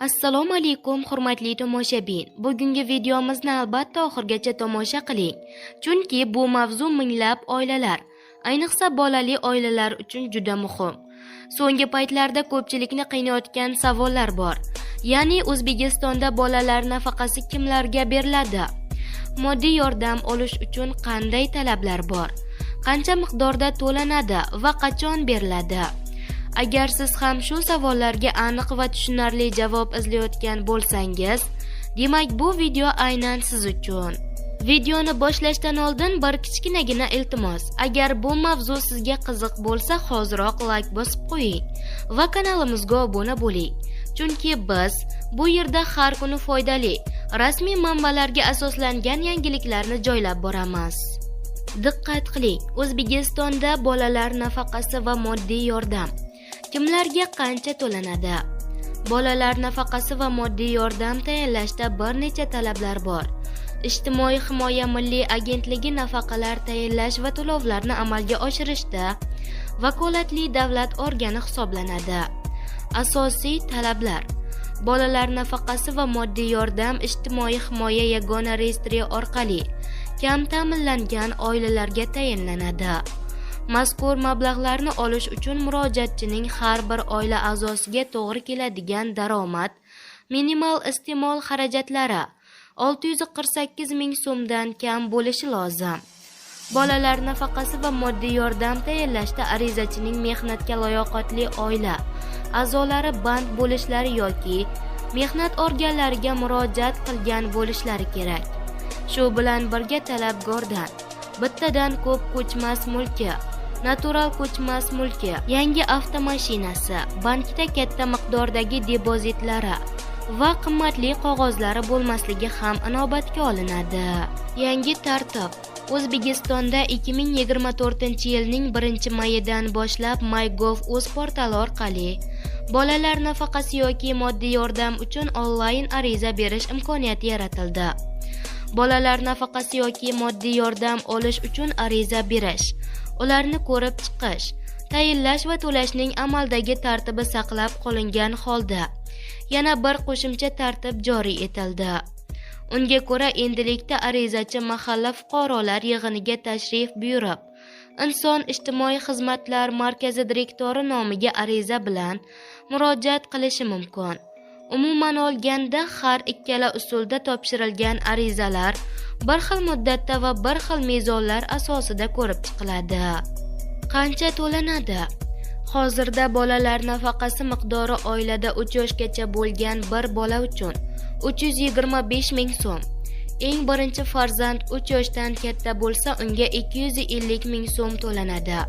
Assalomu alaykum hurmatli tomoshabin. Bugungi videomizni albatta oxirgacha tomosha qiling. Chunki bu mavzu minglab oilalar, ayniqsa bolali oilalar uchun juda muhim. So'nggi paytlarda ko'pchilikni qiynayotgan savollar bor. Ya'ni O'zbekistonda bolalar nafaqasi kimlarga beriladi? Moddiy yordam olish uchun qanday talablar bor? Qancha miqdorda to'lanadi va qachon beriladi? Agar siz ham shu savollarga aniq va tushunarli javob izlayotgan bo'lsangiz, demak bu video aynan siz uchun. Videoni boshlashdan oldin bir kichkinagina iltimos. Agar bu mavzu sizga qiziq bo'lsa, hoziroq like bosib qo'ying va kanalimizga obuna bo'ling. Chunki biz bu yerda har kuni foydali, rasmiy manbalarga asoslangan yangiliklarni joylab boramiz. Diqqat qiling, O'zbekistonda bolalar nafaqasi va moddiy yordam kimlarga qancha to'lanadi? Bolalar nafaqasi va moddiy yordam tayinlashda bir necha talablar bor. Ijtimoiy himoya milliy agentligi nafaqalar tayinlash va to'lovlarni amalga oshirishda vakolatli davlat organi hisoblanadi. Asosiy talablar: bolalar nafaqasi va moddiy yordam ijtimoiy himoya yagona reyestri orqali kam ta'minlangan oilalarga tayinlanadi. Mazkur mablag'larni olish uchun murojaatchining har bir oila a'zosiga to'g'ri keladigan daromad minimal iste'mol xarajatlari 648 ming so'mdan kam bo'lishi lozim. Bolalar nafaqasi va moddiy yordam tayinlashda arizachining mehnatga layoqatli oila a'zolari band bo'lishlari yoki mehnat organlariga murojaat qilgan bo'lishlari kerak. Shu bilan birga talabgordan bittadan ko'p ko'chmas mulki, natural ko'chmas mulki, yangi avtomashinasi, bankda katta miqdordagi depozitlari va qimmatli qog'ozlari bo'lmasligi ham inobatga olinadi. Yangi tartib: O'zbekistonda 2024-yilning 1-mayidan boshlab MyGov.uz portali orqali bolalar nafaqasi yoki moddiy yordam uchun onlayn ariza berish imkoniyati yaratildi. Bolalar nafaqasi yoki moddiy yordam olish uchun ariza berish, ularni ko'rib chiqish, tayinlash va to'lashning amaldagi tartibi saqlab qolingan holda yana bir qo'shimcha tartib joriy etildi. Unga ko'ra, endilikda arizachi mahalla fuqarolar yig'iniga tashrif buyurib, Inson ijtimoiy xizmatlar markazi direktori nomiga ariza bilan murojaat qilishi mumkin. Umuman olganda, har ikkala usulda topshirilgan arizalar bir xil muddatda va bir xil mezonlar asosida ko'rib chiqiladi. Qancha to'lanadi? Hozirda bolalar nafaqasi miqdori oilada 3 yoshgacha bo'lgan bir bola uchun 325 ming so'm. Eng birinchi farzand 3 yoshdan katta bo'lsa, unga 250 ming so'm to'lanadi.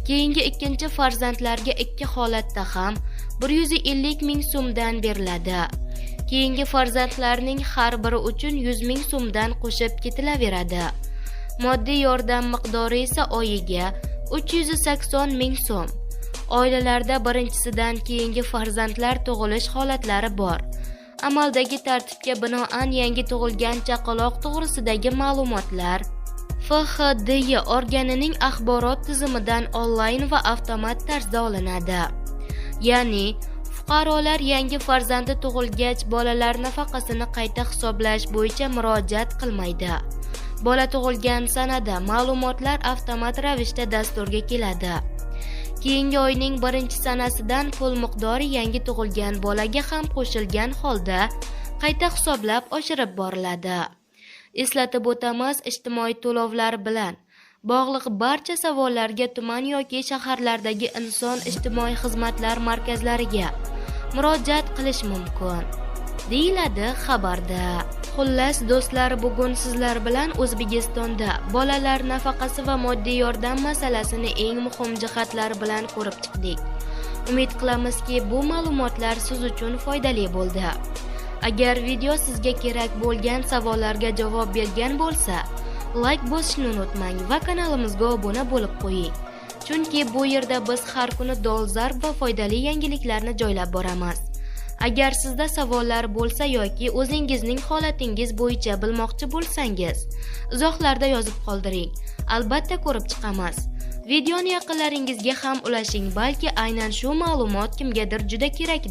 Keyingi ikkinchi farzandlarga ikki holatda ham 150 ming so'mdan beriladi. Keyingi farzandlarning har biri uchun 100 ming so'mdan qo'shib ketilaveradi. Moddiy yordam miqdori esa oyiga 380 ming so'm. Oilalarda birinchisidan keyingi farzandlar tug'ilish holatlari bor. Amaldagi tartibga binoan yangi tug'ilgan chaqaloq to'g'risidagi ma'lumotlar FHDY organining axborot tizimidan onlayn va avtomat tarzda olinadi. Ya'ni fuqarolar yangi farzandi tug'ilgach bolalar nafaqasini qayta hisoblash bo'yicha murojaat qilmaydi. Bola tug'ilgan sanada ma'lumotlar avtomat ravishda dasturga keladi. Keyingi oyning 1-sanasidan pul miqdori yangi tug'ilgan bolaga ham qo'shilgan holda qayta hisoblab oshirib boriladi. Eslatib o'tamiz, ijtimoiy to'lovlar bilan bog'liq barcha savollarga tuman yoki shaharlardagi inson ijtimoiy xizmatlar markazlariga murojaat qilish mumkin, deyiladi xabarda. Xullas do'stlar, bugun sizlar bilan O'zbekistonda bolalar nafaqasi va moddiy yordam masalasini eng muhim jihatlari bilan ko'rib chiqdik. Umid qilamizki, bu ma'lumotlar siz uchun foydali bo'ldi. Agar video sizga kerak bo'lgan savollarga javob bergan bo'lsa, like bosishni unutmang va kanalimizga obuna bo'lib qo'ying. Chunki bu yerda biz har kuni dolzarb va foydali yangiliklarni joylab boramiz. Agar sizda savollar bo'lsa yoki o'zingizning holatingiz bo'yicha bilmoqchi bo'lsangiz, izohlarda yozib qoldiring. Albatta ko'rib chiqamiz. Videoni yaqinlaringizga ham ulashing, balki aynan shu ma'lumot kimgadir juda kerak